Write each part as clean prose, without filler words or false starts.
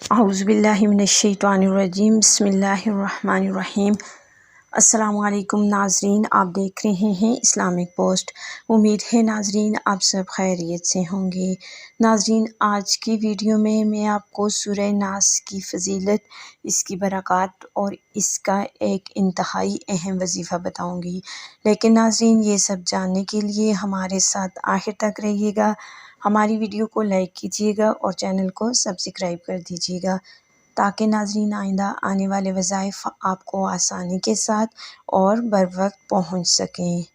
औज़ुबिल्लाहिमिनश्शैतानिर्रजीम बिस्मिल्लाहिर्रहमानिर्रहीम। अस्सलाम वालेकुम नाज़रीन, आप देख रहे हैं इस्लामिक पोस्ट। उम्मीद है नाज़रीन आप सब खैरियत से होंगे। नाज़रीन, आज की वीडियो में मैं आपको सूरह नास की फ़जीलत, इसकी बरक़ात और इसका एक इंतहाई अहम वजीफ़ा बताऊंगी। लेकिन नाज़रीन, ये सब जानने के लिए हमारे साथ आखिर तक रहिएगा। हमारी वीडियो को लाइक कीजिएगा और चैनल को सब्सक्राइब कर दीजिएगा ताकि नाज़रीन आइंदा आने वाले वज़ाइफ आपको आसानी के साथ और बर वक्त पहुँच सकें।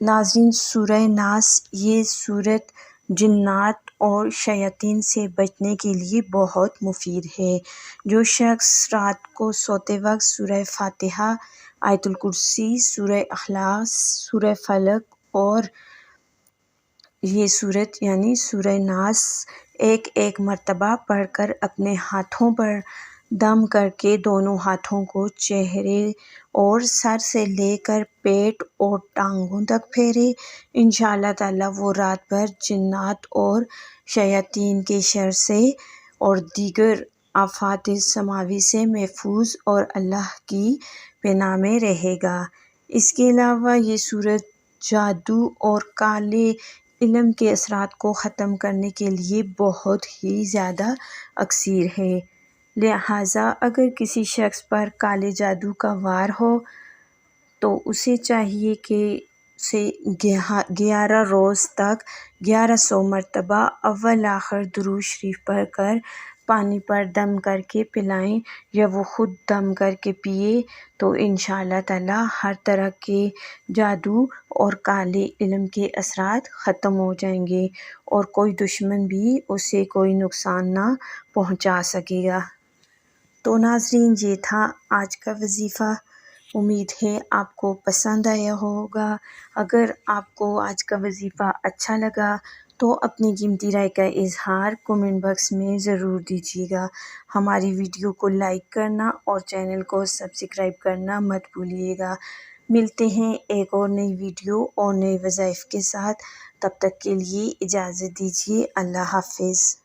नाज़रीन, सूरह नास ये सूरत जिन्नात और शयातीन से बचने के लिए बहुत मुफीद है। जो शख्स रात को सोते वक्त सूरह फातिहा, आयतुल कुर्सी, सूरह अखलास, सूरह फलक और ये सूरत यानी सूरह नास एक एक मर्तबा पढ़कर अपने हाथों पर दम करके दोनों हाथों को चेहरे और सर से लेकर पेट और टांगों तक फेरे, इंशाअल्लाह ताला वो रात भर जिन्नात और शयातीन के शर से और दीगर आफात समावी से महफूज और अल्लाह की पनाह में रहेगा। इसके अलावा ये सूरत जादू और काले इल्म के असरात को ख़त्म करने के लिए बहुत ही ज़्यादा अक्सीर है। लिहाजा अगर किसी शख्स पर काले जादू का वार हो तो उसे चाहिए कि उसे 11 रोज़ तक 1100 मरतबा अव्वल आखिर दुरूद शरीफ पढ़कर पानी पर दम करके पिलाएं या वो ख़ुद दम करके पिए तो इंशाअल्लाह ताला हर तरह के जादू और काले इल्म के असरात ख़त्म हो जाएंगे और कोई दुश्मन भी उसे कोई नुकसान ना पहुंचा सकेगा। तो नाज़रीन, ये था आज का वजीफ़ा। उम्मीद है आपको पसंद आया होगा। अगर आपको आज का वजीफ़ा अच्छा लगा तो अपनी कीमती राय का इजहार कमेंट बॉक्स में ज़रूर दीजिएगा। हमारी वीडियो को लाइक करना और चैनल को सब्सक्राइब करना मत भूलिएगा। मिलते हैं एक और नई वीडियो और नए वज़ाइफ के साथ। तब तक के लिए इजाज़त दीजिए। अल्लाह हाफ़िज़।